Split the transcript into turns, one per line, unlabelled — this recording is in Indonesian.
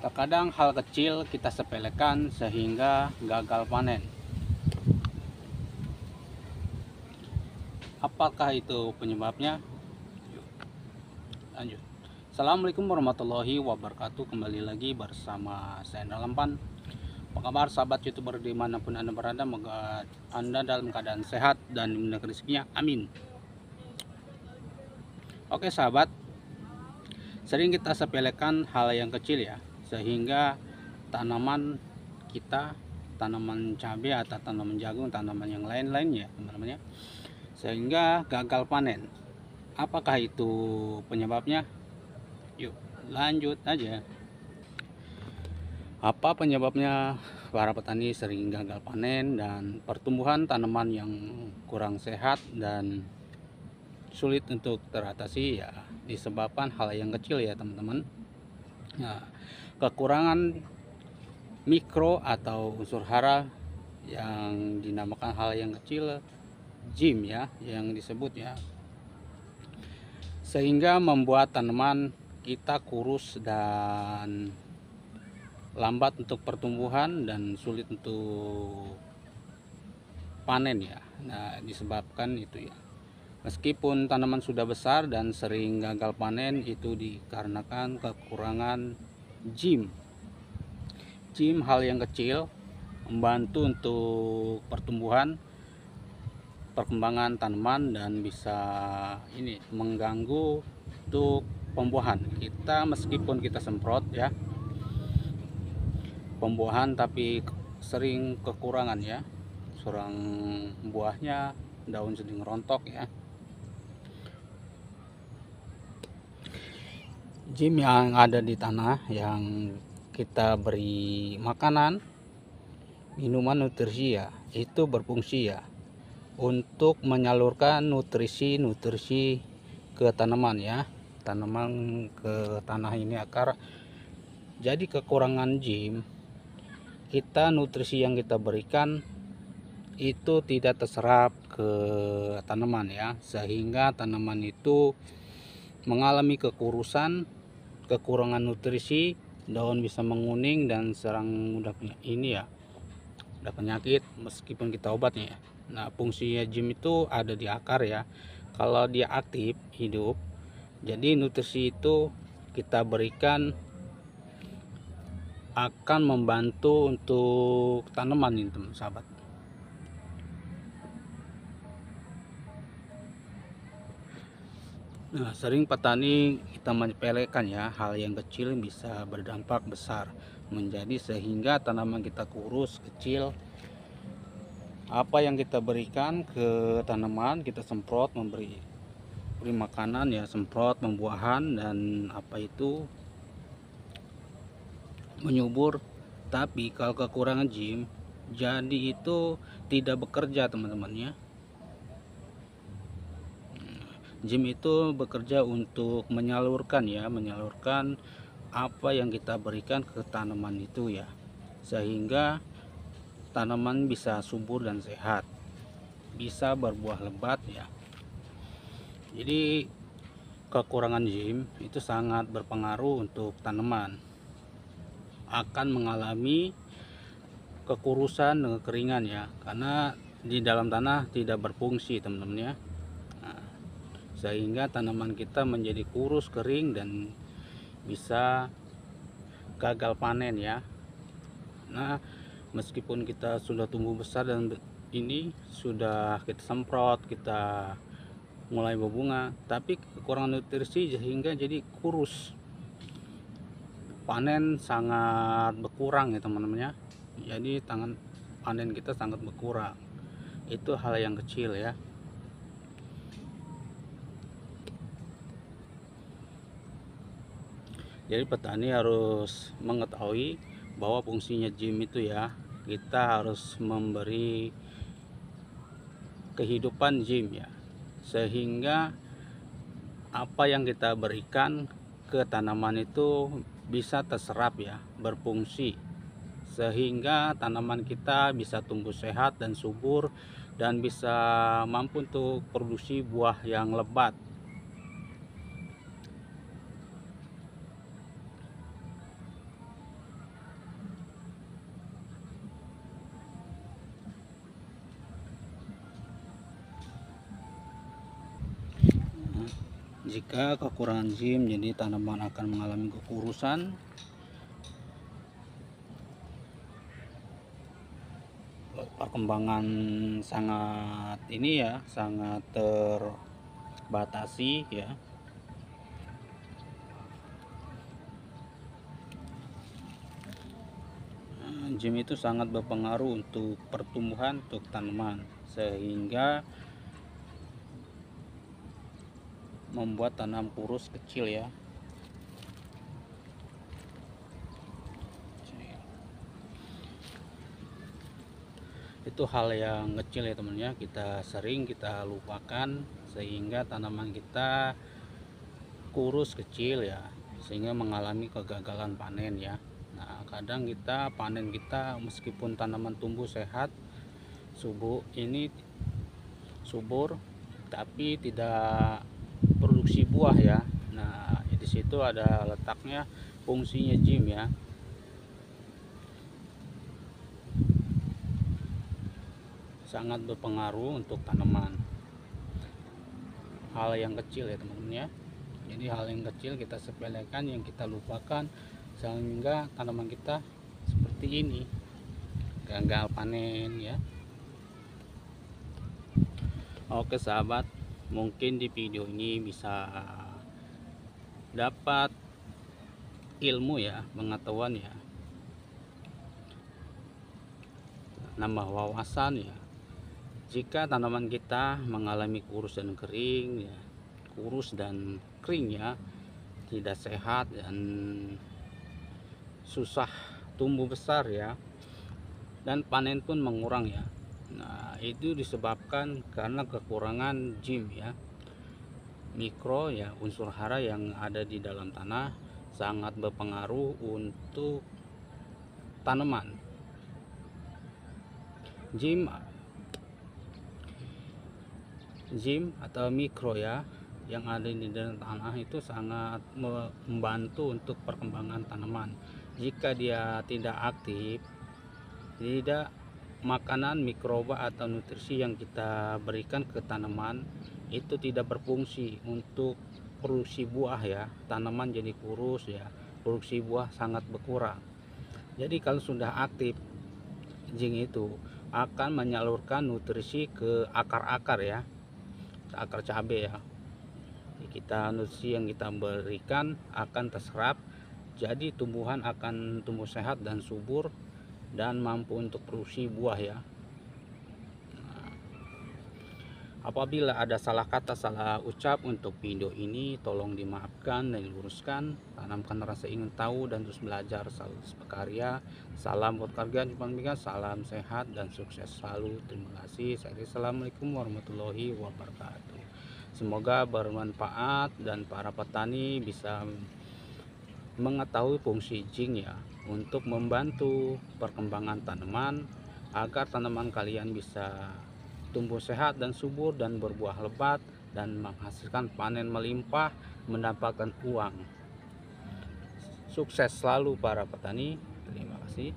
Terkadang hal kecil kita sepelekan sehingga gagal panen. Apakah itu penyebabnya? Yuk, lanjut. Assalamualaikum warahmatullahi wabarakatuh. Kembali lagi bersama saya Lampan. Apa kabar sahabat YouTuber dimanapun Anda berada? Semoga Anda dalam keadaan sehat dan dimudahkan rezekinya. Amin. Oke sahabat, sering kita sepelekan hal yang kecil ya, sehingga tanaman kita, tanaman cabai atau tanaman jagung, tanaman yang lain-lainnya teman-teman ya, sehingga gagal panen. Apakah itu penyebabnya? Yuk lanjut aja. Apa penyebabnya para petani sering gagal panen dan pertumbuhan tanaman yang kurang sehat dan sulit untuk teratasi? Ya disebabkan hal yang kecil ya teman-teman. Nah, kekurangan mikro atau unsur hara yang dinamakan hal yang kecil, JIM ya, yang disebut ya, sehingga membuat tanaman kita kurus dan lambat untuk pertumbuhan dan sulit untuk panen ya. Nah, disebabkan itu ya. Meskipun tanaman sudah besar dan sering gagal panen, itu dikarenakan kekurangan JIM. JIM hal yang kecil membantu untuk pertumbuhan, perkembangan tanaman, dan bisa ini mengganggu untuk pembuahan. Kita meskipun kita semprot ya pembuahan, tapi sering kekurangan ya, serang buahnya, daun sering rontok ya. JIM yang ada di tanah yang kita beri makanan, minuman, nutrisi ya, itu berfungsi ya untuk menyalurkan nutrisi ke tanaman ya, tanaman ke tanah ini akar. Jadi kekurangan JIM, kita nutrisi yang kita berikan itu tidak terserap ke tanaman ya, sehingga tanaman itu mengalami kekurusan, kekurangan nutrisi, daun bisa menguning dan serang mudah ini ya, ada penyakit meskipun kita obatnya ya. Nah, fungsinya JIM itu ada di akar ya. Kalau dia aktif hidup, jadi nutrisi itu kita berikan akan membantu untuk tanaman ini teman sahabat. Nah, sering petani kita menyepelekan ya, hal yang kecil bisa berdampak besar menjadi sehingga tanaman kita kurus, kecil. Apa yang kita berikan ke tanaman, kita semprot, beri makanan ya, semprot, pembuahan dan apa itu menyubur. Tapi kalau kekurangan JIM, jadi itu tidak bekerja teman-teman ya. JIM itu bekerja untuk menyalurkan ya, menyalurkan apa yang kita berikan ke tanaman itu ya, sehingga tanaman bisa subur dan sehat, bisa berbuah lebat ya. Jadi kekurangan JIM itu sangat berpengaruh untuk tanaman, akan mengalami kekurusan dan kekeringan ya, karena di dalam tanah tidak berfungsi teman-teman ya. Sehingga tanaman kita menjadi kurus, kering, dan bisa gagal panen ya. Nah, meskipun kita sudah tumbuh besar dan ini sudah kita semprot, kita mulai berbunga, tapi kekurangan nutrisi sehingga jadi kurus, panen sangat berkurang ya teman-teman ya. Jadi panen kita sangat berkurang. Itu hal yang kecil ya. Jadi petani harus mengetahui bahwa fungsinya JIM itu ya, kita harus memberi kehidupan JIM ya, sehingga apa yang kita berikan ke tanaman itu bisa terserap ya, berfungsi, sehingga tanaman kita bisa tumbuh sehat dan subur dan bisa mampu untuk produksi buah yang lebat. Jika kekurangan Zim, jadi tanaman akan mengalami kekurusan, perkembangan sangat ini ya, sangat terbatasi ya. Zim itu sangat berpengaruh untuk pertumbuhan untuk tanaman, sehingga membuat tanam kurus kecil ya. Itu hal yang kecil ya teman-teman, kita sering kita lupakan sehingga tanaman kita kurus kecil ya, sehingga mengalami kegagalan panen ya. Nah, kadang kita panen kita meskipun tanaman tumbuh sehat, subur, tapi tidak produksi buah ya. Nah, di situ ada letaknya fungsinya Zim ya. Sangat berpengaruh untuk tanaman. Hal yang kecil ya teman-teman ya. Jadi hal yang kecil kita sepelekan, yang kita lupakan, sehingga tanaman kita seperti ini, gagal panen ya. Oke sahabat, mungkin di video ini bisa dapat ilmu ya, pengetahuan ya, nambah wawasan ya. Jika tanaman kita mengalami kurus dan kering ya, tidak sehat dan susah tumbuh besar ya, dan panen pun mengurang ya. Nah, itu disebabkan karena kekurangan Zim ya. Mikro ya, unsur hara yang ada di dalam tanah sangat berpengaruh untuk tanaman. Zim atau mikro ya, yang ada di dalam tanah itu sangat membantu untuk perkembangan tanaman. Jika dia tidak aktif, tidak makanan mikroba atau nutrisi yang kita berikan ke tanaman itu tidak berfungsi untuk produksi buah ya. Tanaman jadi kurus ya, produksi buah sangat berkurang. Jadi kalau sudah aktif, Zim itu akan menyalurkan nutrisi ke akar-akar ya, akar cabai ya. Kita nutrisi yang kita berikan akan terserap, jadi tumbuhan akan tumbuh sehat dan subur dan mampu untuk produksi buah ya. Nah, apabila ada salah kata, salah ucap untuk video ini, tolong dimaafkan dan diluruskan. Tanamkan rasa ingin tahu dan terus belajar, selalu berkarya. Salam buat kalian, salam sehat dan sukses selalu. Terima kasih. Assalamualaikum warahmatullahi wabarakatuh. Semoga bermanfaat dan para petani bisa mengetahui fungsi Zim ya, untuk membantu perkembangan tanaman agar tanaman kalian bisa tumbuh sehat dan subur dan berbuah lebat dan menghasilkan panen melimpah, mendapatkan uang. Sukses selalu para petani. Terima kasih.